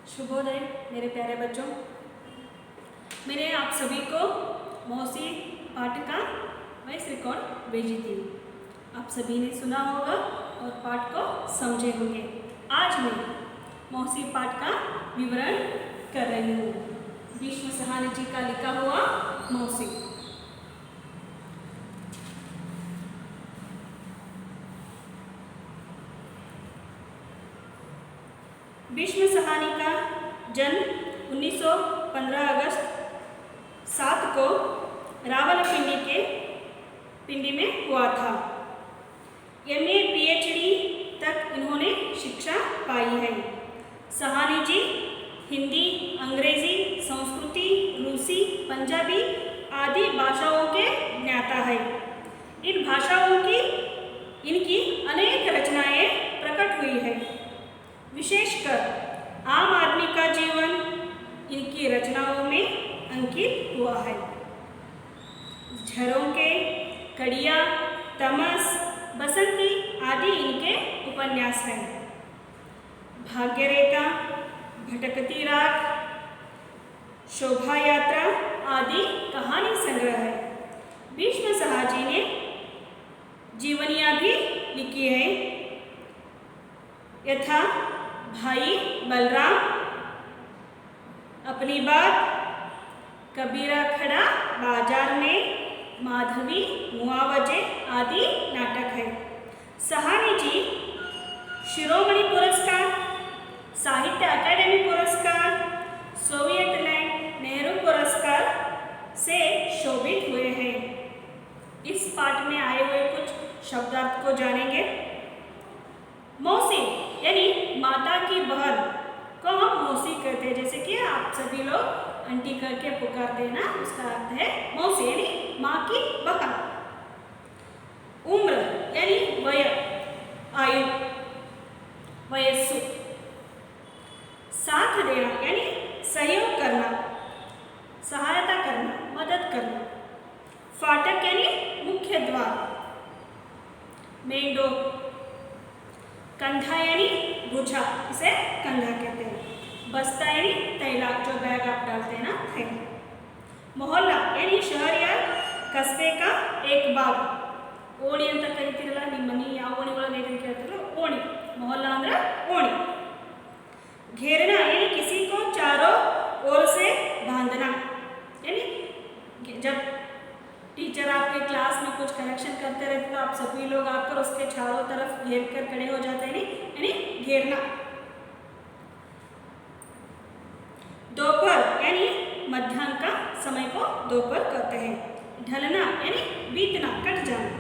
शुभोदय मेरे प्यारे बच्चों। मैंने आप सभी को मौसी पाठ का वॉइस रिकॉर्ड भेजी थी। आप सभी ने सुना होगा और पाठ को समझे होंगे। आज मैं मौसी पाठ का विवरण कर रही हूँ। भीष्म सहानी जी का लिखा हुआ मौसी। भीष्म सहानी का जन्म 1915 अगस्त 7 को रावलपिंडी में हुआ था। MA PhD तक इन्होंने शिक्षा पाई है। सहानी जी हिंदी, अंग्रेजी, संस्कृति, रूसी, पंजाबी आदि भाषाओं के ज्ञाता है। इन भाषाओं की इनकी अनेक रचनाएं प्रकट हुई है। विशेषकर आम आदमी का जीवन इनकी रचनाओं में अंकित हुआ है। झरोखे, कड़िया, तमस, बसंती आदि इनके उपन्यास हैं। भाग्यरेखा, भटकती रात, शोभा यात्रा आदि कहानी संग्रह है। भीष्म सहानी ने जीवनियाँ भी लिखी है। यथा भाई बलराम, अपनी बात, कबीरा खड़ा बाजार में, माधवी, मुआवजे आदि नाटक है। सहानी जी शिरोमणि पुरस्कार, साहित्य अकादमी पुरस्कार, सोवियत लैंड नेहरू पुरस्कार से शोभित हुए हैं। इस पाठ में आए हुए कुछ शब्दार्थ को जानेंगे। मौसी यानी माता की बहन को हम मौसी कहते हैं। जैसे कि आप सभी लोग आंटी करके पुकारते हैं ना, उसका अर्थ है मौसी यानी माँ की बहन। उम्र यानी वय, आयु, वयस्सु। साथ देना यानी सहयोग करना, सहायता करना, मदद करना। फाटक यानी मुख्य द्वार, मेन डोर। कंधा यानी भुजा, इसे कंधा कहते हैं। बस्ता यानी थैला, जो बैग आप डालते हैं ना, थैला। मोहल्ला यानी शहर या कस्बे का एक भाग। ओणी अंत करीतिरಲ್ಲ, ನಿಮ್ಮ ಮನೆ ಯಾವ ಓಣಿ ಒಳಗೆ ಐತೆ ಅಂತ ಕೇಳ್ತಿರೋ ಓಣಿ। मोहल्ला ಅಂದ್ರೆ ओणी। घेरना यानी किसी को चारों ओर से बांधना, यानी जब टीचर आपके क्लास में कुछ करेक्शन करते रहते तो आप सभी लोग आकर उसके चारों तरफ घेर कर खड़े हो जाते हैं, यानी घेरना। दोपहर यानी मध्याह्न का समय को दोपहर कहते हैं। ढलना यानी बीतना, कट जाना।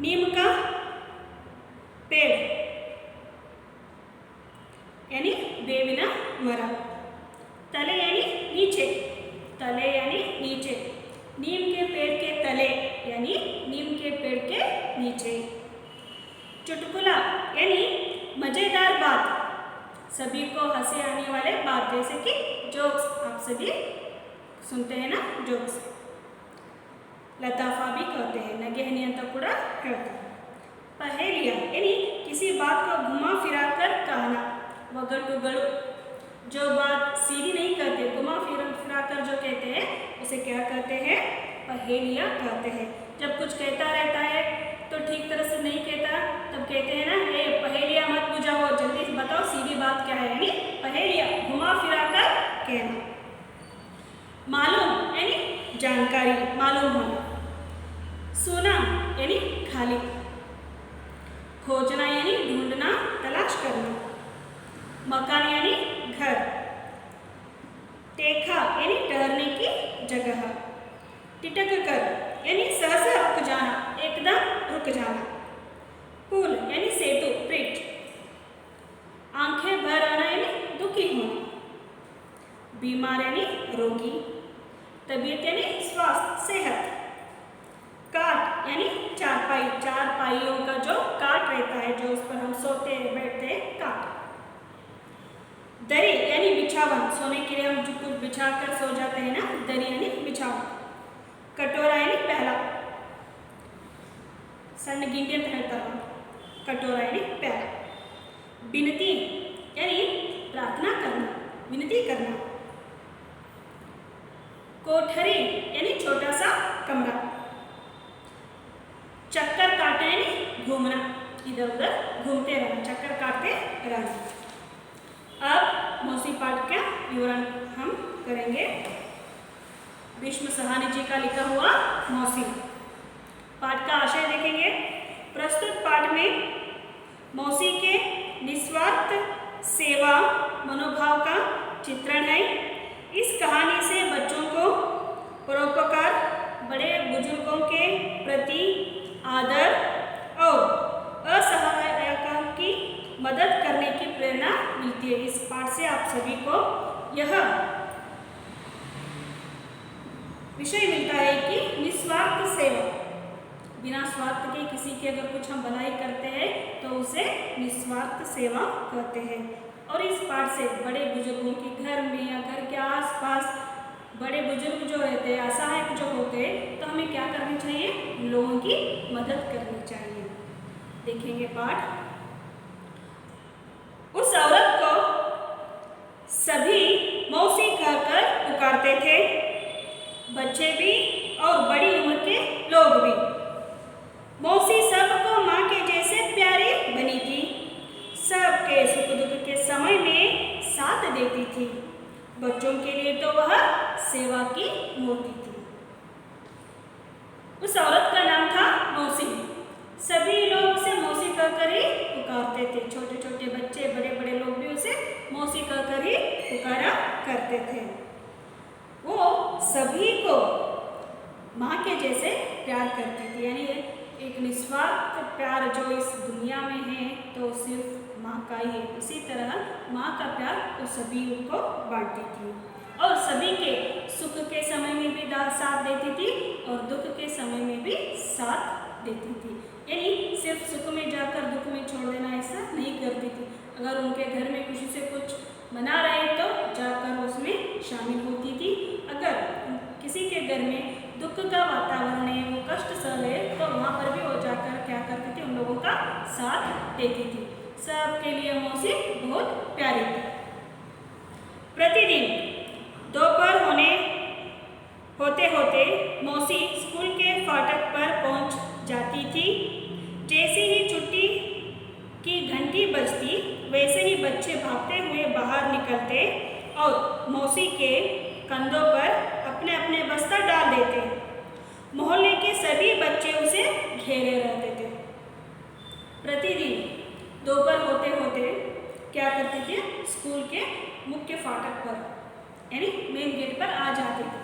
नीम का पेड़ यानी बेविना मरा। तले यानी नीचे, तले यानी नीचे। नीम के पेड़ के तले यानी नीम के पेड़ के नीचे। चुटकुला यानी मजेदार बात, सभी को हंसी आने वाले बात, जैसे कि जोक्स आप सभी सुनते हैं ना, जोक्स। लताफा भी कहते हैं, नगेहनी अंत ಕೂಡ ಹೇಳ್ತಾರೆ। पहेलियाँ यानी किसी बात को घुमा फिरा कर कहना। वगटुगड़ु, जो बात सीधी नहीं कहते, घुमा फिरा कर जो कहते हैं उसे क्या कहते हैं? पहेलियाँ कहते हैं। जब कुछ कहता रहता है तो ठीक तरह से नहीं कहता, तब कहते हैं ना, ये पहेलियाँ मत बुझाओ, जल्दी से बताओ सीधी बात क्या है, यानी पहेलियाँ घुमा फिरा कर कहना। मालूम यानी जानकारी, मालूम होना। सुना यानी खाली। खोजना यानी ढूंढना, तलाश करना। मकान यानी घर। टेखा यानी ठहरने की जगह। टिटक कर यानी सहसा रुक जाना, एकदम रुक जाना। पुल यानी सेतु, ब्रिज। आंखें भर आना यानी दुखी होना। बीमार यानी रोगी। तबीयत यानी स्वास्थ्य, सेहत। काट यानी चारपाई, चारपाइयों का जो काट रहता है, जो उस पर हम सोते बैठते हैं, काट। दरी यानी बिछावन, सोने के लिए हम जो कुछ बिछा कर सो जाते हैं ना, दरी यानी बिछावन। कटोरा यानी प्याला, सಣ್ಣ ಗಿಂಡಿ ಅಂತ ಹೇಳ್ತಾರೆ, कटोरा यानी प्याला। विनती यानी प्रार्थना करना, विनती करना। कोठरी यानी छोटा सा कमरा। चक्कर काटना यानी घूमना, इधर उधर घूमते रहना, चक्कर काटते रहना। अब मौसी पाठ का विवरण हम करेंगे। भीष्म साहनी जी का लिखा हुआ मौसी। पाठ का आशय देखेंगे। प्रस्तुत पाठ में मौसी के निस्वार्थ सेवा मनोभाव का चित्रण है। इस कहानी से बच्चों को परोपकार, बड़े बुजुर्गों के प्रति आदर और असहायता की मदद करने की प्रेरणा मिलती है। इस पाठ से आप सभी को यह विषय मिलता है कि निस्वार्थ सेवा, बिना स्वार्थ के किसी की अगर कुछ हम भलाई करते हैं तो उसे निस्वार्थ सेवा कहते हैं। और इस पाठ से बड़े बुजुर्गों के घर में या घर के आसपास बड़े बुजुर्ग जो रहते हैं, असहाय जो होते हैं, तो हमें क्या करनी चाहिए? लोगों की मदद करनी चाहिए। देखेंगे पाठ। उस औरत को सभी मौसी कहकर पुकारते थे, बच्चे भी और बड़ी उम्र के लोग भी। मौसी सबको माँ के जैसे प्यारी बनी थी, सबके सुख दुख के समय में साथ देती थी। बच्चों के लिए तो वह सेवा की मूर्ति थी। उस औरत का नाम था मौसी। सभी लोग उसे मौसी कहकर ही पुकारते थे। छोटे छोटे बच्चे, बड़े बड़े लोग भी उसे मौसी कहकर ही पुकारा करते थे। वो सभी को माँ के जैसे प्यार करती थी, यानी एक निस्वार्थ प्यार जो इस दुनिया में है तो सिर्फ माँ का ही है। उसी तरह माँ का प्यार वो सभी को बांटती थी और सभी के सुख के समय में भी साथ देती थी और दुख के समय में भी साथ देती थी। यानी सिर्फ सुख में जाकर दुख में छोड़ देना ऐसा नहीं करती थी। अगर उनके घर में किसी से कुछ मना रहे तो जाकर उसमें शामिल होती थी। अगर किसी के घर में दुख का वातावरण है, वो कष्ट सह रहे, तो वहाँ पर भी वो जाकर क्या करती थी? उन लोगों का साथ देती थी। सबके लिए मौसी बहुत प्यारी थी। प्रतिदिन दोपहर होते होते मौसी स्कूल के फाटक पर पहुंच जाती थी। जैसे ही छुट्टी की घंटी बजती, वैसे ही बच्चे भागते हुए बाहर निकलते और मौसी के कंधों पर अपने अपने बस्ता डाल देते। मोहल्ले के सभी बच्चे उसे घेरे रहते थे। प्रतिदिन दोपहर होते होते क्या करते थे? स्कूल के मुख्य फाटक पर यानी मेन गेट पर आ जाते थे।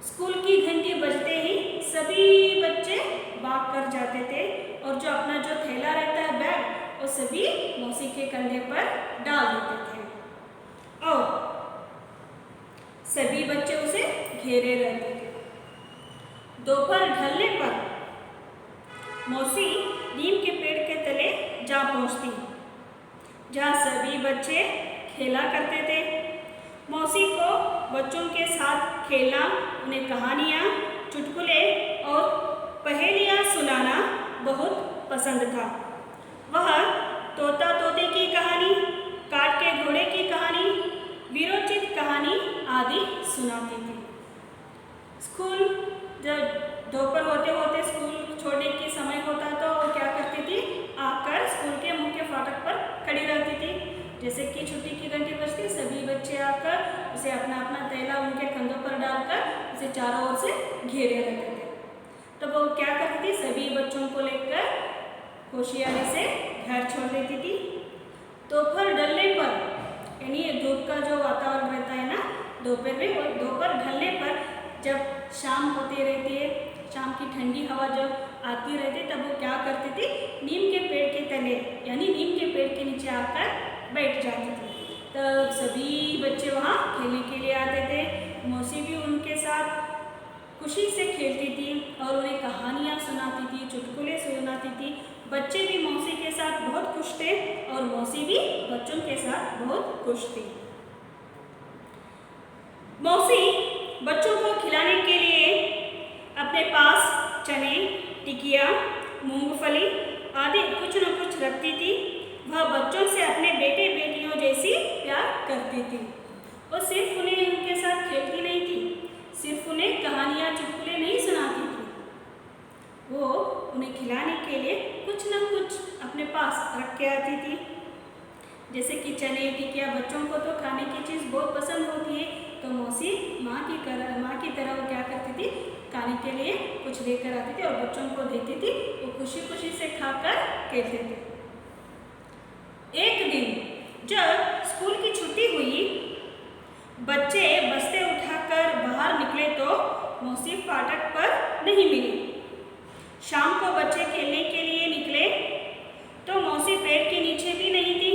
स्कूल की घंटी बजते ही सभी बच्चे भाग कर जाते थे और जो अपना जो थैला रहता है, बैग, वो सभी मौसी के कंधे पर डाल देते थे और सभी बच्चे उसे घेरे रहते थे। दोपहर ढलने पर मौसी नीम के पेड़ के तले जा पहुंचती, जहाँ सभी बच्चे खेला करते थे। मौसी को बच्चों के साथ खेलना, उन्हें कहानियाँ, चुटकुले और पहेलियाँ सुनाना बहुत पसंद था। वह तोता तोते की कहानी, काठ के घोड़े की कहानी, वीरोचित कहानी आदि सुनाती थी। स्कूल जब दोपहर होते होते स्कूल छोड़ने के समय होता तो वो क्या करती थी? आकर स्कूल के मुख्य फाटक पर खड़ी रहती थी। जैसे कि छुट्टी की घंटी बजती, सभी बच्चे आकर उसे अपना अपना थैला उनके कंधों पर डालकर उसे चारों ओर से घेरे रहते थे। तो वो क्या करती थी? सभी बच्चों को लेकर होशियारी से घर छोड़ देती थी। दोपहर ढलने पर, यानी धूप का जो वातावरण रहता है ना दोपहर में, वो दोपहर ढलने पर जब शाम होती रहती है, शाम की ठंडी हवा जब आती रहती है, तब वो क्या करती थी? नीम के पेड़ के तले यानी नीम के पेड़ के नीचे आकर बैठ जाती थी। तब सभी बच्चे वहाँ खेलने के लिए आते थे। मौसी भी उनके साथ खुशी से खेलती थी और उन्हें कहानियाँ सुनाती थी, चुटकुले सुनाती थी। बच्चे भी मौसी के साथ बहुत खुश थे और मौसी भी बच्चों के साथ बहुत खुश थी। मौसी बच्चों को खिलाने के लिए अपने पास चने, टिकिया, मूंगफली आदि कुछ न कुछ रखती थी। वह बच्चों से अपने बेटे बेटियों जैसी प्यार करती थी। वो सिर्फ उन्हें उनके साथ खेलती नहीं थी, सिर्फ उन्हें कहानियाँ चुटकुले नहीं सुनाती थी, वो उन्हें खिलाने के लिए कुछ न कुछ अपने पास रख के आती थी। जैसे कि चने टिकिया, बच्चों को तो खाने की चीज़ बहुत पसंद होती है, तो मौसी माँ की तरह वो क्या करती थी, खाने के लिए कुछ लेकर आती थी और बच्चों को देती थी। वो खुशी खुशी से खाकर खेलते थे। एक दिन जब स्कूल की छुट्टी हुई, बच्चे बस्ते उठाकर बाहर निकले तो मौसी फाटक पर नहीं मिली। शाम को बच्चे खेलने के लिए निकले तो मौसी पेड़ के नीचे भी नहीं थी।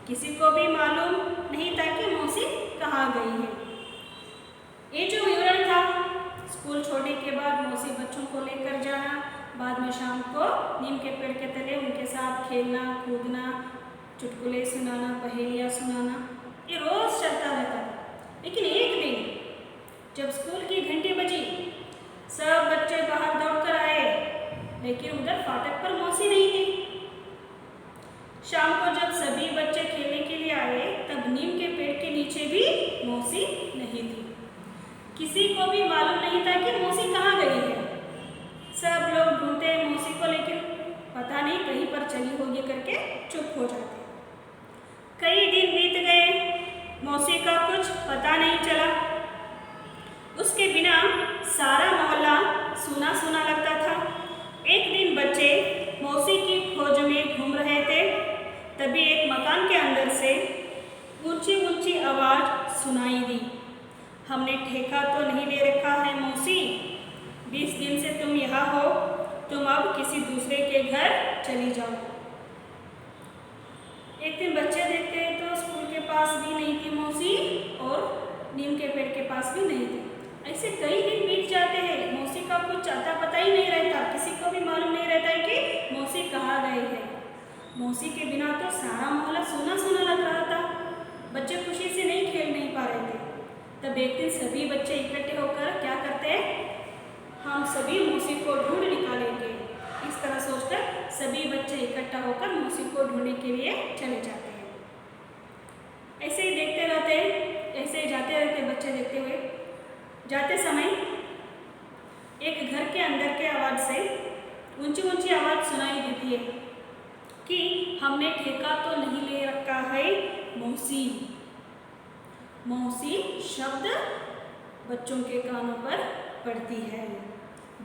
किसी को भी मालूम नहीं था कि मौसी कहाँ गई है। ये जो विवरण था, स्कूल छोड़ने के बाद मौसी बच्चों को लेकर जाना, बाद में शाम को नीम के पेड़ के तले उनके साथ खेलना कूदना, चुटकुले सुनाना, पहेलियाँ सुनाना, ये रोज़ चलता रहता था। लेकिन एक दिन जब स्कूल की घंटी बजी, सब बच्चे बाहर दौड़कर आए, लेकिन उधर फाटक पर मौसी नहीं थी। शाम को जब सभी बच्चे खेलने के लिए आए, तब नीम के पेड़ के नीचे भी मौसी नहीं थी। किसी को भी मालूम नहीं था कि मौसी कहाँ गई है। सब लोग ढूंढते हैं मौसी को, लेकिन पता नहीं कहीं पर चली होगी करके चुप हो जाते। कई दिन बीत गए, मौसी का कुछ पता नहीं चला। उसके बिना सारा मोहल्ला सूना सूना लगता था। एक दिन बच्चे मौसी की खोज में घूम रहे थे, तभी एक मकान के अंदर से ऊंची ऊंची आवाज़ सुनाई दी। हमने ठेका तो नहीं ले रखा है मौसी, 20 दिन से तुम यहाँ हो, तुम अब किसी दूसरे के घर चली जाओ। एक दिन बच्चे देखते हैं तो स्कूल के पास भी नहीं थी मौसी और नीम के पेड़ के पास भी नहीं थी। ऐसे कई दिन बीत जाते हैं, मौसी का कुछ अता पता ही नहीं रहता। किसी को भी मालूम नहीं रहता है कि मौसी कहाँ गई है। मौसी के बिना तो सारा मोहल्ला सूना सूना लग रहा था। बच्चे खुशी से नहीं खेल नहीं पा रहे थे। तब एक दिन सभी बच्चे इकट्ठे होकर क्या करते हैं, हम सभी मौसी को ढूंढ निकालेंगे। इस तरह सोचकर सभी बच्चे इकट्ठा होकर मौसी को ढूंढने के लिए चले जाते हैं। ऐसे ही देखते रहते, ऐसे ही जाते रहते बच्चे देखते हुए। जाते समय एक घर के अंदर के आवाज़ से ऊंची ऊंची आवाज़ सुनाई देती है कि हमने ठेका तो नहीं ले रखा है मौसी। मौसी शब्द बच्चों के कानों पर पड़ती है।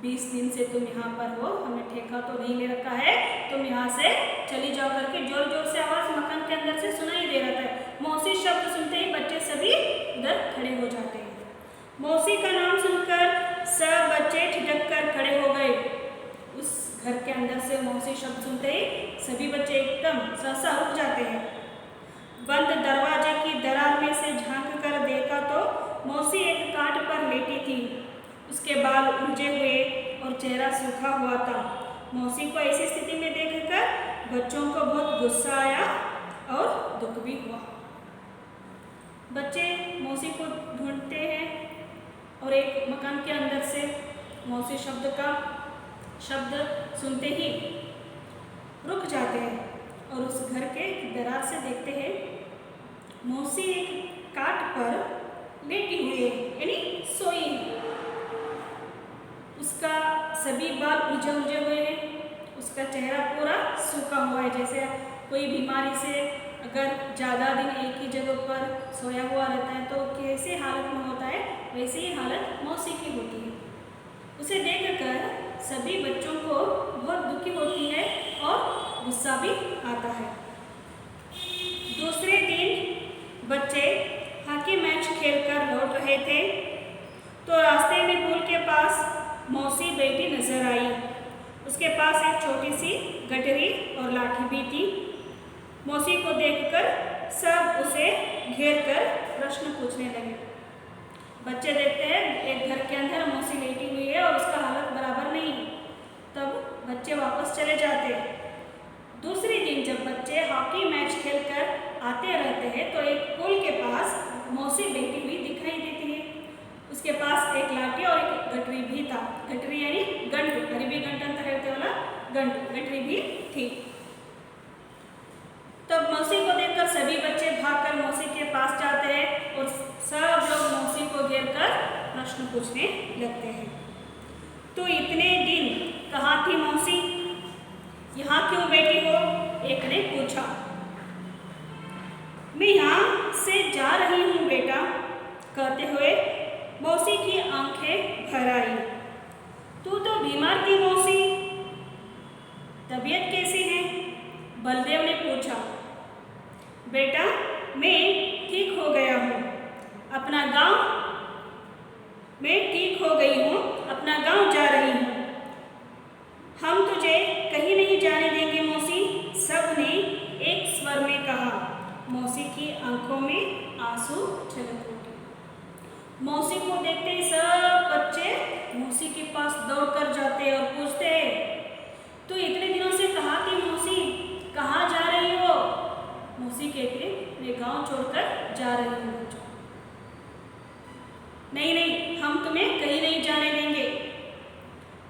20 दिन से तुम यहाँ पर हो, हमने ठेका तो नहीं ले रखा है, तुम यहाँ से चली जाओ करके जोर जोर से आवाज़ मकान के अंदर से सुनाई दे रहा था। मौसी शब्द सुनते ही बच्चे सभी उधर खड़े हो जाते हैं। मौसी का नाम सुनकर सब बच्चे ठिठक कर खड़े हो गए। उस घर के अंदर से मौसी शब्द सुनते ही सभी बच्चे एकदम सहसा रुक जाते हैं। बंद दरवाजे की दरार में से झांक कर देखा तो मौसी एक काट पर लेटी थी। उसके बाल उलझे हुए और चेहरा सूखा हुआ था। मौसी को ऐसी स्थिति में देखकर बच्चों को बहुत गुस्सा आया और दुख भी हुआ। बच्चे मौसी को ढूंढते हैं और एक मकान के अंदर से मौसी शब्द सुनते ही रुक जाते हैं और उस घर के दरार से देखते हैं मौसी एक काट पर लेटी हुई है, यानी सोई है। उसका सभी बाल उलझे उलझे हुए हैं, उसका चेहरा पूरा सूखा हुआ है। जैसे कोई बीमारी से अगर ज़्यादा दिन एक ही जगह पर सोया हुआ रहता है तो कैसे हालत में होता है, वैसे ही हालत मौसी की होती है। उसे देखकर सभी बच्चों को बहुत दुखी होती है और गुस्सा भी आता है। दूसरे दिन बच्चे हॉकी मैच खेलकर लौट रहे थे तो रास्ते में पुल के पास मौसी बैठी नजर आई। उसके पास एक छोटी सी गठरी और लाठी भी थी। मौसी को देखकर सब उसे घेर कर प्रश्न पूछने लगे। बच्चे देखते हैं एक घर के अंदर मौसी लेटी हुई है और उसका हालत बराबर नहीं। तब बच्चे वापस चले जाते। दूसरे दिन जब बच्चे हॉकी मैच खेलकर आते रहते हैं तो एक पुल के पास मौसी बैठी हुई दिखाई देती है। उसके पास एक लाठी और एक गठरी भी था। गठरी यानी गंट, गरीबी गंट अंतर रहते वाला गंट, गठरी भी थी। प्रश्न पूछने लगते हैं। तो इतने दिन कहाँ थी मौसी, यहाँ क्यों बैठी हो, एक ने पूछा। मैं यहाँ से जा रही हूँ बेटा, कहते हुए मौसी की आंखें भर आई। तू तो बीमार थी मौसी, तबीयत कैसी है, बलदेव ने पूछा। बेटा मैं ठीक हो गया हूँ, अपना गांव मैं ठीक हो गई हूँ, अपना गांव जा रही हूँ। हम तुझे कहीं नहीं जाने देंगे मौसी, सब ने एक स्वर में कहा। मौसी की आंखों में आंसू छलक उठे। मौसी को देखते ही सब बच्चे मौसी के पास दौड़कर जाते और पूछते हैं, तो इतने दिनों से कहाँ थी मौसी, कहाँ जा रही हो। मौसी कहते, मैं गांव छोड़कर जा रही हूँ। नहीं नहीं, हम तुम्हें कहीं नहीं जाने देंगे,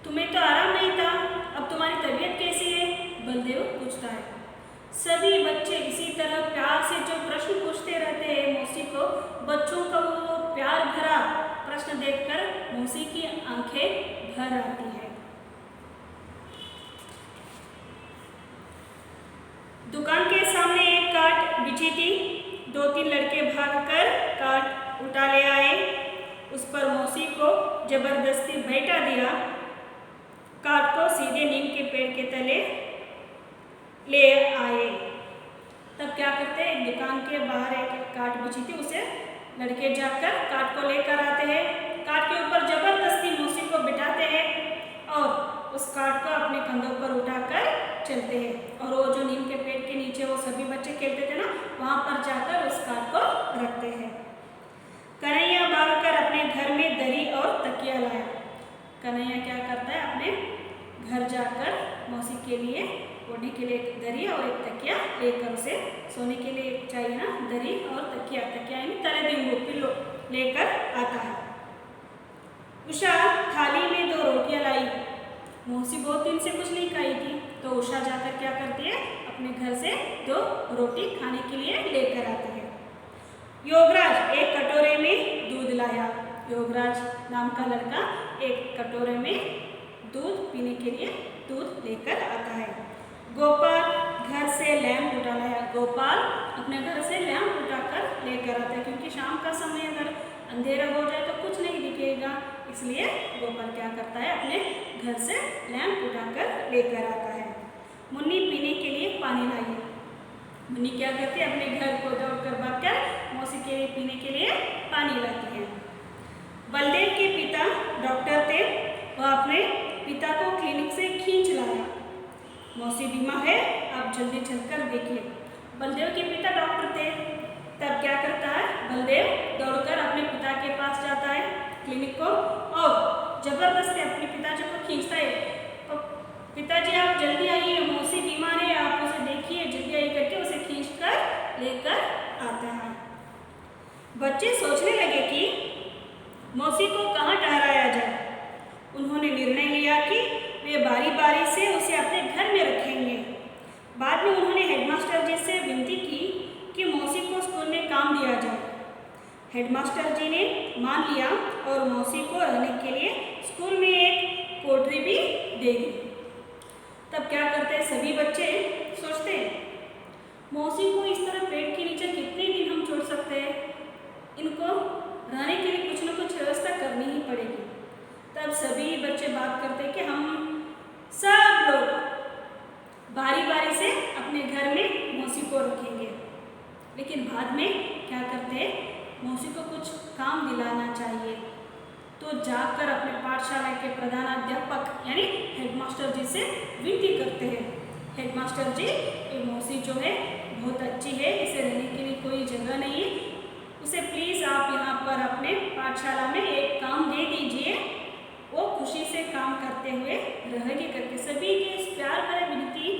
तुम्हें तो आराम नहीं था, अब तुम्हारी तबीयत कैसी है, बलदेव पूछता है। सभी बच्चे इसी तरह प्यार से जो प्रश्न पूछते रहते हैं मौसी को, बच्चों का वो प्यार भरा प्रश्न देखकर मौसी की आंखें भर आती है। दुकान के सामने एक काट बिछी थी, 2-3 लड़के भागकर काट उठा ले आए, उस पर मौसी को जबरदस्ती बैठा दिया। काट को सीधे नीम के पेड़ के तले ले आए। तब क्या करते हैं, एक दुकान के बाहर एक काट बिछी थी, उसे लड़के जाकर काट को लेकर आते हैं, काट के ऊपर जबरदस्ती मौसी को बिठाते हैं और उस काट को अपने कंधों पर उठाकर चलते हैं। और वो जो नीम के पेड़ के नीचे वो सभी बच्चे खेलते थे ना, वहाँ पर जाकर उस काट को रखते हैं। कन्हैया भागकर अपने घर में दरी और तकिया लाया। कन्हैया क्या करता है, अपने घर जाकर मौसी के लिए ओढ़ने के लिए एक दरी और एक तकिया लेकर, उसे सोने के लिए चाहिए ना दरी और तकिया, तकिया यानी तले दिंगो पिल्लो लेकर आता है। उषा थाली में 2 रोटियां लाई। मौसी बहुत दिन से कुछ नहीं खाई थी, तो उषा जाकर क्या करती है, अपने घर से 2 रोटी खाने के लिए लेकर आते हैं। योगराज एक कटोरे में दूध लाया। योगराज नाम का लड़का एक कटोरे में दूध पीने के लिए दूध लेकर आता है। गोपाल घर से लैंप उठा लाया। गोपाल अपने घर से लैंप उठाकर लेकर आता है, क्योंकि शाम का समय अगर अंधेरा हो जाए तो कुछ नहीं दिखेगा, इसलिए गोपाल क्या करता है, अपने घर से लैंप उठाकर लेकर आता है। मुन्नी पीने के लिए पानी लाई। मुन्नी क्या करती है, अपने घर को दौड़कर भागकर मौसी के लिए पीने के लिए पानी लाती है। बलदेव के पिता डॉक्टर थे, वह अपने पिता को क्लिनिक से खींच लाया। मौसी बीमार है, आप जल्दी चलकर देखिए। बलदेव के पिता डॉक्टर थे, तब क्या करता है, बलदेव दौड़कर अपने पिता के पास जाता है क्लिनिक को और जबरदस्ती अपने पिताजी को खींचता है। तो पिताजी आप जल्दी आइए, मौसी बीमार है, आप उसे देखिए, जल्दी आइए करके उसे खींचकर लेकर आता है। बच्चे सोचने लगे कि मौसी को कहाँ ठहराया जाए। उन्होंने निर्णय लिया कि वे बारी बारी से उसे अपने घर में रखेंगे। बाद में उन्होंने हेडमास्टर जी से विनती की कि मौसी को स्कूल में काम दिया जाए। हेडमास्टर जी ने मान लिया और मौसी को रहने के लिए स्कूल में एक कोठरी भी दे दी। तब क्या करते हैं, सभी बच्चे सोचते हैं, मौसी को इस तरह पेड़ के नीचे कितने दिन हम छोड़ सकते हैं, इनको रहने के लिए कुछ न कुछ व्यवस्था करनी ही पड़ेगी। तब सभी बच्चे बात करते हैं कि हम सब लोग बारी बारी से अपने घर में मौसी को रखेंगे। लेकिन बाद में क्या करते हैं, मौसी को कुछ काम दिलाना चाहिए, तो जाकर अपने पाठशाला के प्रधानाध्यापक यानी हेडमास्टर जी से विनती करते हैं। हेडमास्टर जी, ये मौसी जो है बहुत अच्छी है, इसे रहने के लिए कोई जगह नहीं है, उसे प्लीज़ आप यहाँ पर अपने पाठशाला में एक काम दे दीजिए, वो खुशी से काम करते हुए रहेगी करके सभी के इस प्यार भरे विनती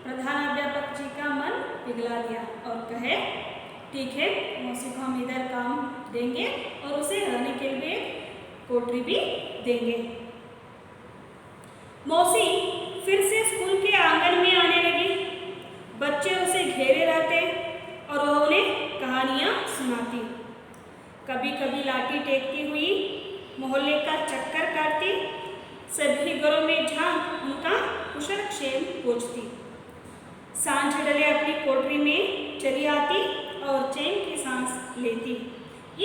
प्रधानाध्यापक जी का मन पिघला दिया और कहे, ठीक है, मौसी को हम इधर काम देंगे और उसे रहने के लिए कोठरी भी देंगे। मौसी फिर से स्कूल के आंगन में आने लगी। बच्चे उसे घेरे रहते और वह उन्हें कहानियाँ सुनाती। कभी कभी लाठी टेकती हुई मोहल्ले का चक्कर काटती, सभी घरों में झांक उनका कुशल क्षेम पूछती। सांझ ढले अपनी कोठरी में चली आती और चैन की सांस लेती।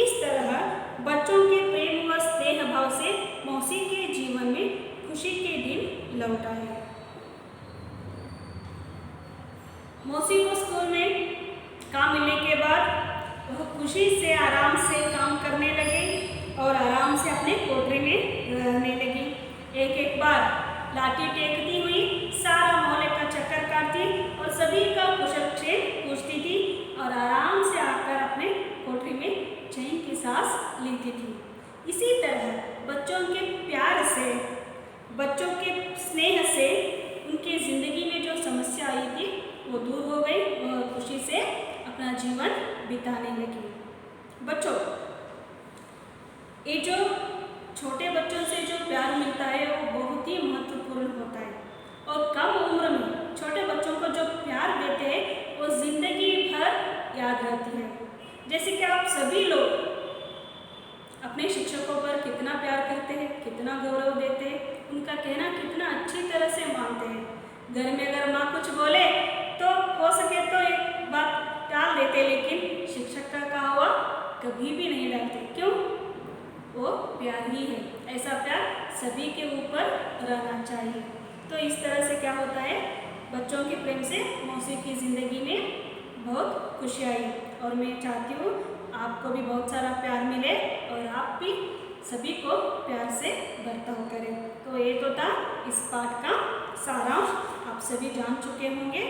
इस तरह बच्चों के प्रेम व स्नेह भाव से मौसी के जीवन में खुशी के दिन लौट आए। मौसी को स्कूल में काम मिलने के बाद वह खुशी से आराम से काम करने लगे और आराम से अपने कोठरी में रहने लगी। एक एक बार लाठी टेकती हुई सारा मोहल्ले का चक्कर काटती और सभी का कुशल क्षेम पूछती थी और आराम से आकर अपने कोठरी में चैन की सांस लेती थी। इसी तरह बच्चों के प्यार से, बच्चों के स्नेह से उनकी ज़िंदगी में जो समस्या आई थी वो दूर हो गई और खुशी से अपना जीवन बिताने लगी। बच्चों, ये जो छोटे बच्चों से जो प्यार मिलता है वो बहुत ही महत्वपूर्ण होता है और कम उम्र में छोटे बच्चों को जो प्यार देते हैं वो ज़िंदगी भर याद रहती है। जैसे कि आप सभी लोग अपने शिक्षकों पर कितना प्यार करते हैं, कितना गौरव देते हैं, उनका कहना कितना अच्छी तरह से मानते हैं। घर में अगर माँ कुछ बोले तो हो सके तो एक बात टाल देते, लेकिन शिक्षक का कहा हुआ कभी भी नहीं डालते। क्यों? वो प्यार ही है। ऐसा प्यार सभी के ऊपर रहना चाहिए। तो इस तरह से क्या होता है, बच्चों के प्रेम से मौसी की ज़िंदगी में बहुत खुशी आई और मैं चाहती हूँ आपको भी बहुत सारा प्यार मिले और आप भी सभी को प्यार से बर्ताव करें। तो ये तो था इस पाठ का सारांश। आप सभी जान चुके होंगे।